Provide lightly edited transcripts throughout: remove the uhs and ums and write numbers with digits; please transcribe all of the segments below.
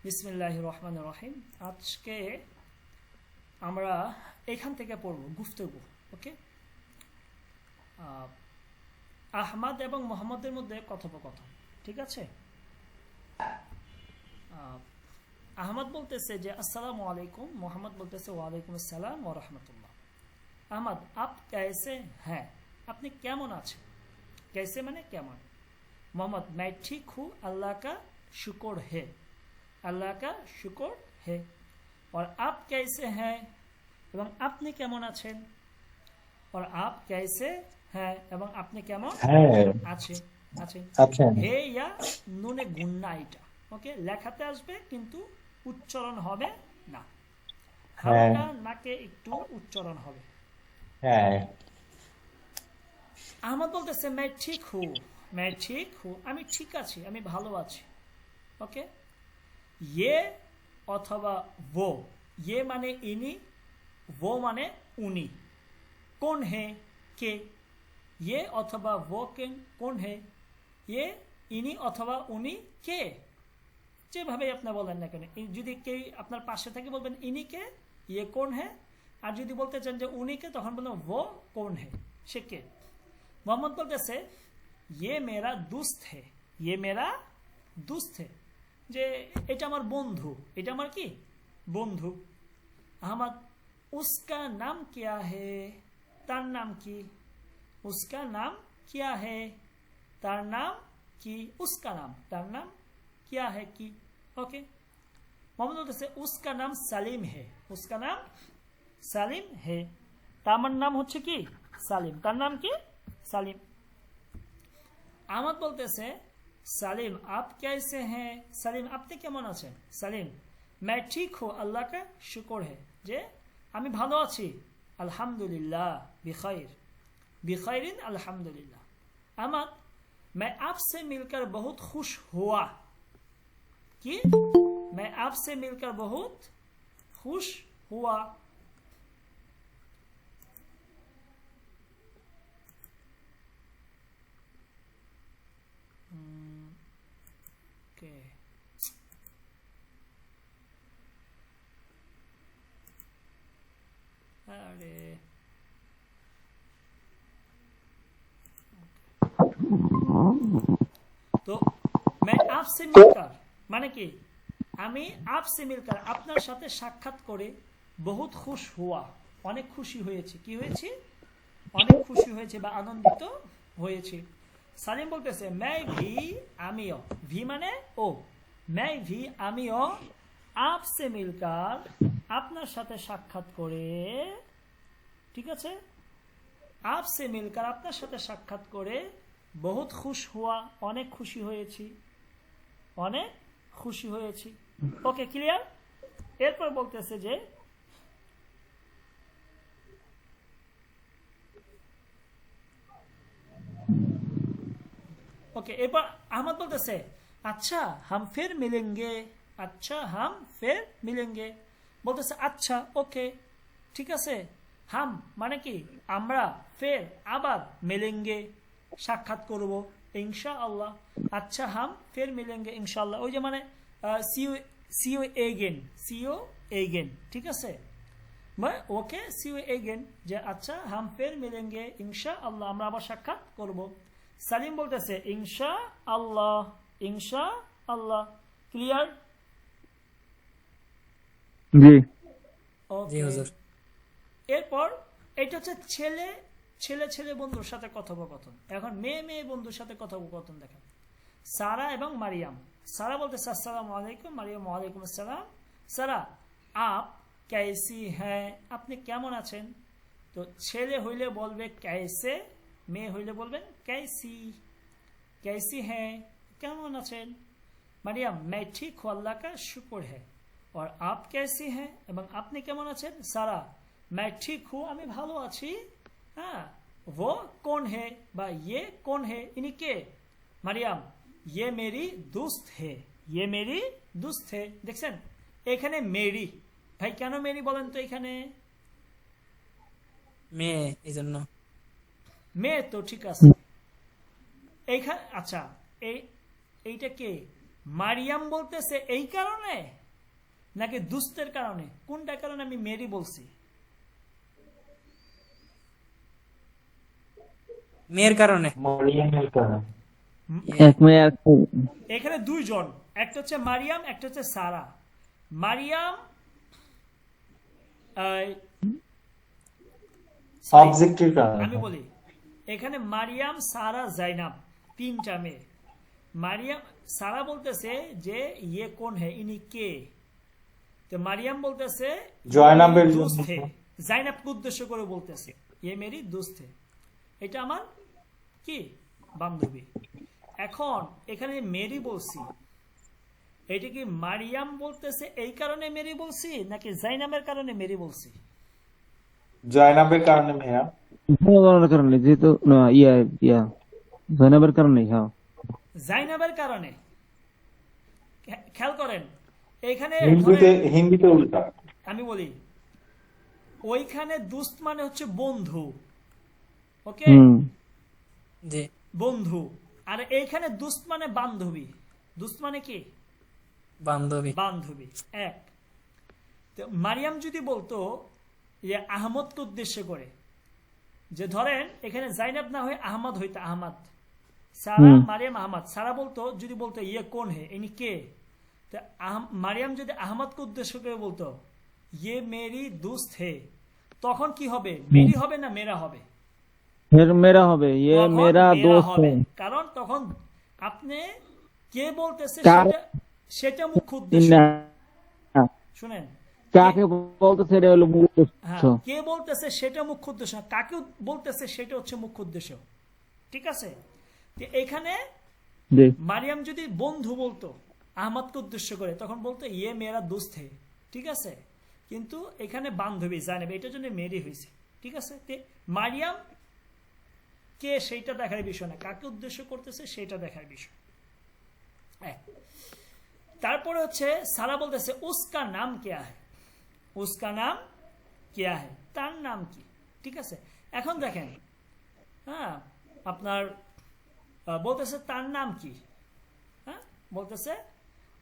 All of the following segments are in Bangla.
বিসমিল্লাহির রহমানির রহিম। আজকে আমরা এখান থেকে পড়ব গুফতগু। ওকে, আহমদ এবং মোহাম্মদের মধ্যে কথোপকথন। ঠিক আছে, আহমদ বলতেছে যে আসসালামু আলাইকুম, মোহাম্মদ বলতেছে ওয়ালাইকুম আসসালাম ওয়া রাহমাতুল্লাহ। আহমদ, আপ कैसे हैं, আপনি কেমন আছেন? कैसे মানে কেমন। मोहम्मद, मैं ठीक हूँ, अल्लाह का शुक्र है, अल्लाह का शुक्र है। और आप कैसे हैं, এবং আপনি কেমন আছেন। और आप कैसे हैं, এবং আপনি কেমন আছেন। আছেন হে ইয়া নুনে গুন্না, এটা ওকে লেখাতে আসবে কিন্তু উচ্চারণ হবে না, হালকা নাকে একটু উচ্চারণ হবে। আহমদ বলতেছে मैं ठीक हूँ, मैं ठीक हूँ, আমি ঠিক আছি, আমি ভালো আছি। ওকে, ये অথবা वो, ये মানে ইনি, वो মানে উনি। কোন হে, কে। ये অথবা वो কেন, কোন হে, ये ইনি অথবা উনি, কে। যেভাবে আপনি বলেন না কেন, যদি কে আপনার পাশে থেকে বলবেন ইনি কে, ये কোন হে। আর যদি বলতে চান যে উনি কে, তখন বলবেন वो কোন হে, সে কে। মোহাম্মদ বলতেছে ये मेरा दोस्त है, ये मेरा दोस्त है, যে এটা আমার বন্ধু, এটা আমার কি বন্ধু। আহমদ, उसका नाम क्या है, তার নাম কি। उसका नाम क्या है, তার নাম কি। उसका नाम, তার নাম, क्या है কি। ओके, मोहम्मद বলতেছে उसका नाम সালিম है, उसका नाम সালিম है, তার নাম হচ্ছে কি সালিম, তার নাম কি সালিম। আহমদ বলতেছে সালিম आप कैसे हैं, সালিম আপনি কেমন আছেন। সালিম मैं ठीक हूँ, अल्लाह का शुक्र है, যে আমি ভালো আছি, আলহামদুলিল্লাহ, बिखैर, बिखैरिन अल्हम्दुलिल्लाह। अहमद, मैं आपसे मिलकर बहुत खुश हुआ, कि मैं आपसे मिलकर बहुत खुश हुआ। अरे तो मैं आपसे मिलकर মানে কি, আমি आपसे मिलकर আপনার সাথে সাক্ষাৎ করে বহুত খুশ হুয়া, অনেক খুশি হয়েছি। কি হয়েছি, অনেক খুশি হয়েছে বা আনন্দিত হয়েছি। সালিম বলতেছে मैं भी, আমিও, ভি মানে ও, मैं भी আমিও आपसे मिलकर আপনার সাথে সাক্ষাৎ করে, ঠিক আছে, आपसे मिलकर আপনার সাথে সাক্ষাৎ করে বহুত খুশ হুয়া, অনেক খুশি হয়েছি, অনেক খুশি হয়েছি। ওকে, ক্লিয়ার। এরপর বলতেছে যে ওকে, এরপর আহমদ বলতেছে আচ্ছা হাম ফির মিলেঙ্গে, আচ্ছা হাম ফির মিলেঙ্গে, বলতেছে আচ্ছা ওকে ঠিক আছে, হাম মানে কি আমরা, ফের আবার, মিলেঙ্গে সাক্ষাৎ করব ইনশাআল্লাহ। আচ্ছা হাম ফের মিলেঙ্গে ইনশাআল্লাহ, ওই যে মানে see you again, see you again, ঠিক আছে, ওকে সি ইউ এগেন, যে আচ্ছা হাম ফের মিলেঙ্গে ইনশাআল্লাহ, আমরা আবার সাক্ষাৎ করব। সালিম বলতেছে ইনশাআল্লাহ, ইনশাআল্লাহ। ক্লিয়ার? জি ওকে, এরপর এটা হচ্ছে ছেলে ছেলে ছেলে বন্ধুর সাথে কথোপকথন। এখন মেয়ে মেয়ে বন্ধুর সাথে কথোপকথন দেখেন, সারা এবং মারিয়াম। সারা বলতেছে আসসালামু আলাইকুম, মারিয়াম ওয়ালাইকুম আসসালাম। সারা আপ कैसी हैं, আপনি কেমন আছেন। তো ছেলে হইলে বলবে कैसे, মেয়ে হইলে বলবেন कैसी, कैसी हैं, কেমন আছেন। মারিয়াম मैं ठीक हूँ, अल्लाह का शुक्र है। और आप कैसी हैं, এবং আপনি কেমন আছেন। সারা मैं ठीक हूँ, আমি ভালো আছি। হ্যাঁ, वो कौन है বা ये कौन है, ইনি কে। মারিয়াম ये मेरी दोस्त है, ये मेरी दोस्त है। দেখছেন এখানে মেরি, ভাই কেন মেরি বলেন তো, এখানে মেয়ে, এই জন্য মেয়ে তো ঠিক আছে এইখানে। আচ্ছা এইটা কে, মারিয়াম বলতেছে এই কারণে নাকি দুস্তের কারণে, কোনটা কারণে আমি মেরি বলছি? মেয়ের কারণে। মরিয়মের কারণে। এক মেয়ে এক এখানে দুইজন, একটা হচ্ছে মারিয়াম, একটা হচ্ছে সারা। মারিয়াম sorry, অবজেক্টের কারণে। আমি বলি এখানে মারিয়াম, সারা, জাইনাব, তিনটা মেয়ে। মারিয়াম, সারা বলতেছে যে ইয়ে কোন হে, ইনি কে? তো মারিয়াম বলতেছে জয়নাবের জন্য। দুস্ত হে, জাইনাবকে উদ্দেশ্য করে বলতেছে ইয়ে মেরি দুস্ত হে, এটা আমার কি বান্ধবী। এখন এখানে মেরি বলছি, এটা কি মারিয়াম বলতেছে এই কারণে মেরি বলছি নাকি জাইনাবের কারণে মেরি বলছি? জয়নাবের কারণে ভাইয়া। জয়নাবের কারণে, যেহেতু না, ইয়া জয়নাবের কারণে। হ্যাঁ, জাইনাবের কারণে। খেয়াল করেন এখানে হিন্দিতে উল্টা। আমি বলি ওইখানে দুস্ত মানে হচ্ছে বন্ধু, ওকে, জি। বন্ধু। আর এইখানে দুস্ত মানে বান্ধবী। দুস্ত মানে কি? বান্ধবী। বান্ধবী। এক, তো মারিয়াম যদি বলতো যে আহমদকে উদ্দেশ্য করে, যে ধরেন এখানে জাইনাব না হয়ে আহমদ হইতো, আহমদ, সারা, মারিয়াম, আহমদ। সারা বলতো, যদি বলতো ইয়ে কোন হে, ইনি কে? তো মারিয়াম যদি আহমদকে উদ্দেশ্য করে বলতো ইয়ে মেরি দুস্ত হে, তখন কি হবে? মেরি হবে না মেরা হবে? মেরা হবে, ইয়ে তখন মেরা মেরা দোস্ত হবে, है। কারণ তখন আপনি কে বলতেছে কার- সেটা মুখ্য উদ্দেশ্য। না, শুনেন, কাকে বলতেছে এটা হলো মূল হ্যাঁ, উদ্দেশ্য। কে বলতেছে সেটা মুখ্য উদ্দেশ্য, কাকে বলতেছে সেটা হচ্ছে মুখ্য উদ্দেশ্য। ঠিক আছে? তো এখানে জি, মারিয়াম যদি বন্ধু বলতো আহমদকে উদ্দেশ্য করে, তখন বলতো ইয়ে মেরা দোস্ত হে, ঠিক আছে? কিন্তু এখানে বান্ধবী জানেবে, এটার জন্য মেরি হয়েছে। ঠিক আছে? তে মারিয়াম কে সেইটা দেখার বিষয় না, কাকে উদ্দেশ্য করতেছে সেটা দেখার বিষয়। এক। তারপরে হচ্ছে সারা বলতেছে উসকা নাম কেয়া হে, উসকা নাম কেয়া হে, তার নাম কি? ঠিক আছে? এখন দেখেন, হ্যাঁ, আপনার বলতেছে তার নাম কি? হ্যাঁ, বলতেছে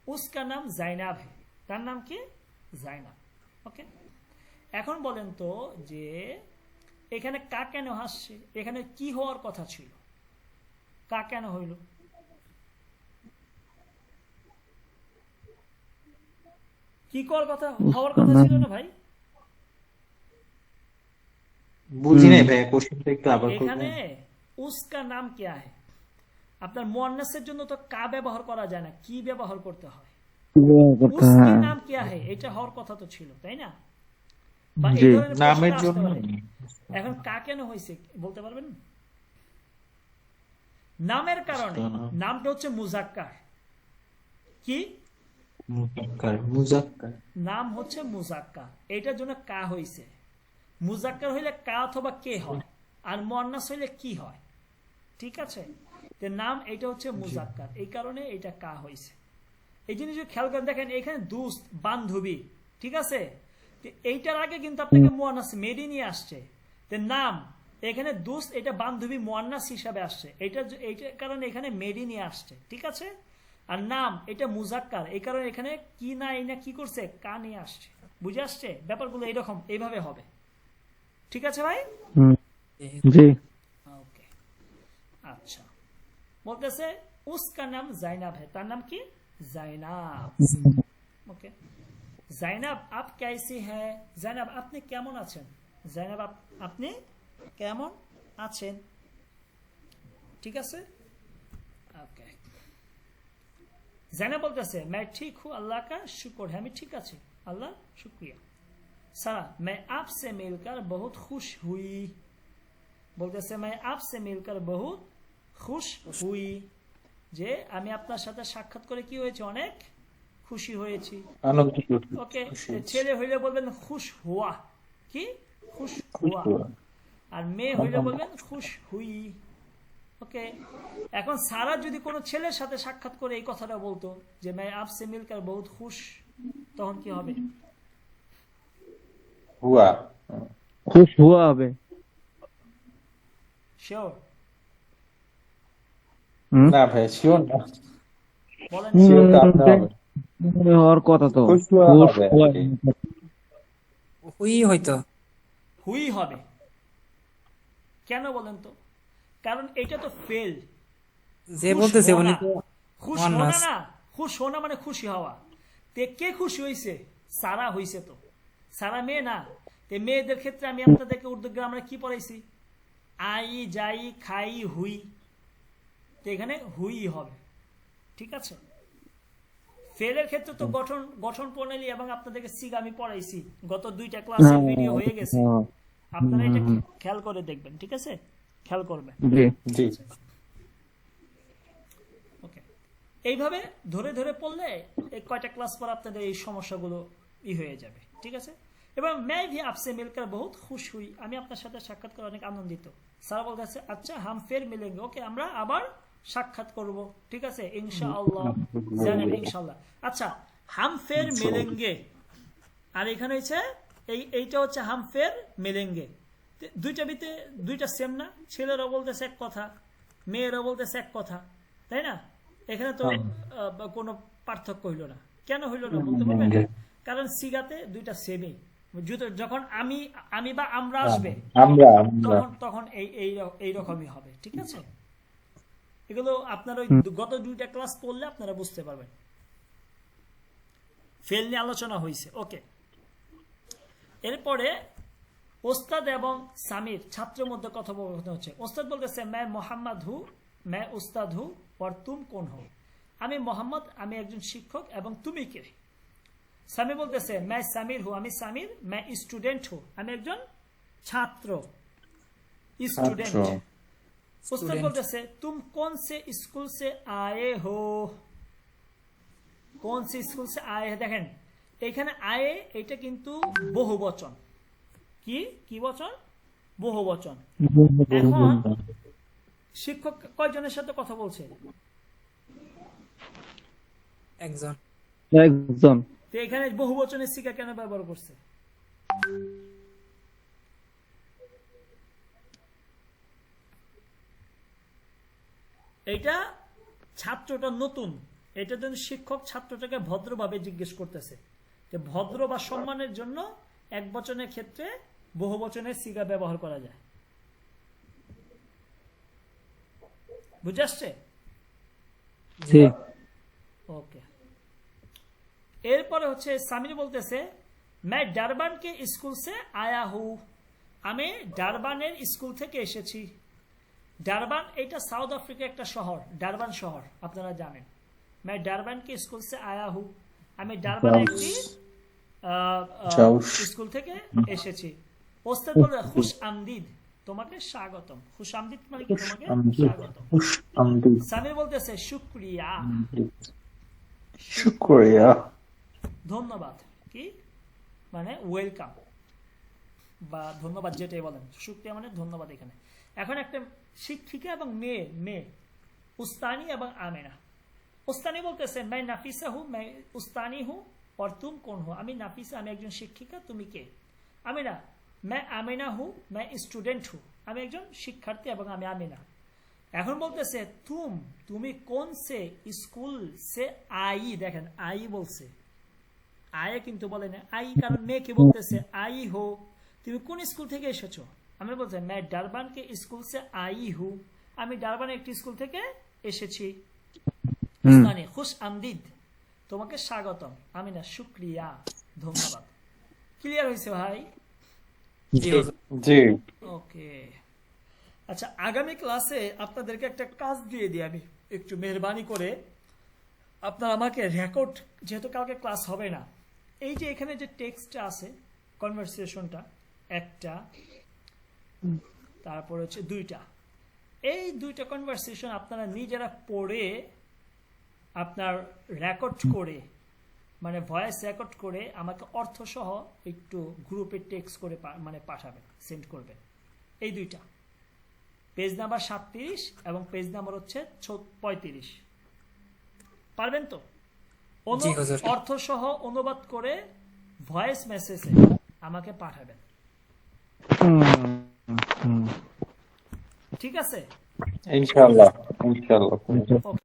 উসকা নাম জাইনাব হে, তার নাম কি? জাইনাব। ওকে, এখন বলেন তো যে এখানে কা কেন হাসছে? এখানে কি হওয়ার কথা ছিল? কা কেন হইল? কি হওয়ার কথা ছিল না ভাই? বুঝি নাই ভাইয়া, কোশ্চেনটা একটু আবার এখানে করবেন। উসকা নাম কেয়া হে, আপনার মুয়ান্নাসের জন্য তো কা ব্যবহার করা যায় না, কি ব্যবহার করতে হয়? উসকি হ্যাঁ, নাম কেয়া হে, এটা হওয়ার কথা তো ছিল, তাই না? বা এই জি। ধরনের নামের প্রশ্ন আসতে জন্য পারে। এখন কা কেন হয়েছে বলতে পারবেন? নামের কারণে। নামটা হচ্ছে মুজাক্কার। কি মুজাক্কার। নাম হচ্ছে মুজাক্কার, এটার জন্য কা হইছে। মুজাক্কার হইলে কা অথবা কে হয়, আর মুয়ান্নাস হইলে কি হয়। ঠিক আছে? তো নাম এটা হচ্ছে মুজাক্কার, এই কারণে এটা কা হইছে। এই জিনিস খেয়াল করে দেখেন, এখানে দুস্ত বান্ধবী, ঠিক আছে? তো এইটার আগে কিন্তু আপনাকে মুয়ান্নাস মেরি নিয়ে আসছে। তো নাম এখানে দুস্ত, এটা বান্ধবী মুয়ান্নাস হিসাবে আসছে, এইটার কারণে এখানে মেরি নিয়ে আসছে। ঠিক আছে? আর নাম এটা মুজাক্কার, এই কারণে এখানে কি না এই না কি করছে, কা নিয়ে আসছে। বুঝে আসছে? ব্যাপারগুলো এইরকম, এইভাবে হবে। ঠিক আছে ভাই? জি, ওকে, আচ্ছা। বলতেছে উসকা নাম জাইনাব है, তার নাম কি? জাইনাব। ওকে, জাইনাব আপ कैसी है? জাইনাব আপনি কেমন আছেন? জাইনাব আপনি কেমন আছেন? ঠিক আছে? ওকে, জাইনাব বলতেছে मैं ठीक हूँ, अल्लाह का शुक्र है, আমি ঠিক আছি, আল্লাহ শুকরিয়া। সারা मैं आपसे मिलकर बहुत खुश हुई, বলতেছে मैं आपसे मिलकर बहुत खुश हुई, যে আমি আপনার সাথে সাক্ষাৎ করে কি হয়েছে, অনেক খুশি হয়েছি। আনন্দ। ওকে, ছেলে হইলে বলবেন খুশ হুয়া, কি? খুশ হুয়া। আর মেয়ে হইলে বলবেন খুশ হুই। ওকে, এখন সারা যদি কোনো ছেলের সাথে সাক্ষাৎ করে এই কথাটা বলতো যে मैं आपसे मिलकर बहुत खुश, তখন কি হবে? হুয়া। খুশ হুয়া হবে। শিওর? না ভাই, শিওর না। বলেন Sure তো আপনি হবে। হওয়ার কথা তো খুশওয়া খুশ হবে আর হওয়া। কি। হুই হয়তো। হুই হবে। কেন বলেন তো? কারণ এটা তো ফেল। যে খুশ বলতেছে হওয়া উনি না। তো খুশ মুহান্নাস। হওয়া না, খুশ হওয়া মানে খুশি হওয়া। তে কে খুশি হয়েছে? সারা হয়েছে তো। সারা মেয়ে না। তে মেয়েদের ক্ষেত্রে আমি আপনাদেরকে উর্দু গ্রামারে কি পড়াইছি? আই, যাই, খাই, হুই। তো এখানে হুই হবে। ঠিক আছে? ফেলের ক্ষেত্রে তো গঠন গঠন প্রণালী এবং আপনাদেরকে সিগা আমি পড়াইছি। গত 2টা ক্লাসের ভিডিও হয়ে গেছে। আপনারা এটা খেয়াল করে দেখবেন। ঠিক আছে? খেয়াল করবেন। জি জি। ওকে, এইভাবে ধরে ধরে পড়লে এই কয়টা ক্লাস পর আপনাদের এই সমস্যাগুলো হয়ে যাবে। ঠিক আছে? এবং मैं भी आपसे मिलकर बहुत खुश हुई, আমি আপনার সাথে সাক্ষাৎ করে অনেক আনন্দিত। স্যার বলতেছে আচ্ছা হাম ফের মিলেঙ্গে, ওকে আমরা আবার সাক্ষাৎ করব। ঠিক আছে, ইনশাআল্লাহ, জানেন ইনশাআল্লাহ। আচ্ছা, হাম ফের মিলেঙ্গে, আর এখানে হচ্ছে এইটা হচ্ছে হাম ফের মিলেঙ্গে। দুইটা সেম না? ছেলেরাও বলতেছে এক কথা, মেয়েরাও বলতেছে এক কথা, তাই না? এখানে তো কোনো পার্থক্য হইল না। কেন হইল না বলতে পারবেন? কারণ সিগাতে দুইটা সেমই। যখন আমি বা আমরা আসবে আমরা তখন এই রকমই হবে। ঠিক আছে? এগুলো আপনার ওই গত 2টা ক্লাস পড়লে আপনারা বুঝতে পারবেন। ফেল নিয়ে আলোচনা হয়েছে। ওকে, এরপরে ওস্তাদ এবং সামির ছাত্রের মধ্যে কথোপকথন হচ্ছে। ওস্তাদ বলতেছে मैं মোহাম্মদ হু, मैं উস্তাদ হু, और तुम कौन हो? আমি মোহাম্মদ, আমি একজন শিক্ষক, এবং তুমি কে? সামি বলতেছে मैं সামির হু, আমি সামির, मैं স্টুডেন্ট হু, আমি একজন ছাত্র, স্টুডেন্ট। উস্তাদ বলতেছে तुम कौन से स्कूल से आए हो? কোন সে স্কুল সে আয়ে? দেখেন এখানে আয়ে এটা কিন্তু বহুবচন। কি বচন? বহুবচন। এখন শিক্ষক কয়জনের সাথে কথা বলছে? একজন। একজন। তো এখানে বহুবচনের সিগা কেন ব্যবহার করছে? এটা ছাত্রটা নতুন, এটার জন্য শিক্ষক ছাত্রটাকে ভদ্রভাবে জিজ্ঞেস করতেছে। তো ভদ্র বা সম্মানের জন্য এক বচনের ক্ষেত্রে বহু বচনের সিগা ব্যবহার করা যায়। বুঝে আসছে? জি ওকে, এরপরে হচ্ছে সামির বলতেছে मैं ডারবান কে স্কুল সে আয়া হু, আমি ডারবানের স্কুল থেকে এসেছি। ডারবান এটা সাউথ আফ্রিকার একটা শহর, ডারবান শহর আপনারা জানেন। मैं ডারবান কে স্কুল সে আয়া হু, আমি ডারবানের একটি স্কুল থেকে এসেছি। ওস্তাদ বলে খুশ আমদিদ, তোমাকে স্বাগতম। খুশ আমদিদ মানে কি? তোমাকে স্বাগতম। সামির বলতেছে শুক্রিয়া, শুকরিয়া। ধন্যবাদ। কি মানে? ওয়েলকাম বা ধন্যবাদ যেটাই বলেন, শুক্রিয়া মানে ধন্যবাদ। এখানে এখন একটা শিক্ষিকা এবং মেয়ে উস্তানি এবং আমেনা। উস্তানি বলতেছে मैं নাফিসা হু, मैं উস্তানি হু, और तुम कौन हो? আমি নাফিসা, আমি একজন শিক্ষিকা, তুমি কে? আমিনা मैं আমিনা হু, मैं স্টুডেন্ট হু, আমি একজন শিক্ষার্থী এবং আমি আমিনা। এখন বলতেছে তুমি কোন সে স্কুল সে আই, দেখেন আই বলছে, আয়ে কিন্তু বলে না আই, কারণ মেয়েকে বলতেছে আই হো, তুমি কোন স্কুল থেকে এসেছো? আমরা বলছি मैं Durban K school say I who, আমি ডারবানের একটি স্কুল থেকে এসেছি। মানে খুশ আমদিদ, তোমাকে স্বাগতম। আমি না শুক্রিয়া, ধন্যবাদ। ক্লিয়ার হয়েছে ভাই? জি। ওকে, আচ্ছা আগামী ক্লাসে আপনাদেরকে একটা কাজ দিয়ে দিই আমি, একটু মেহরবানি করে আপনারা আমাকে রেকর্ড, যেহেতু কালকে ক্লাস হবে না, এই যে এখানে যে টেক্সটটা আছে কনভারসেশনটা একটা, তারপর হচ্ছে 2টা, এই 2টা কনভারসেশন আপনারা নিজেরা পড়ে আপনার রেকর্ড করে, মানে ভয়েস রেকর্ড করে আমাকে অর্থ সহ একটু গ্রুপে টেক্সট করে মানে পাঠাবেন, সেন্ড করবেন। এই 2টা পেজ নাম্বার 37 এবং পেজ নাম্বার হচ্ছে 35। পারবেন তো? অর্থ সহ অনুবাদ করে ভয়েস মেসেজে আমাকে পাঠাবেন। ঠিক আছে? ইনশাআল্লাহ।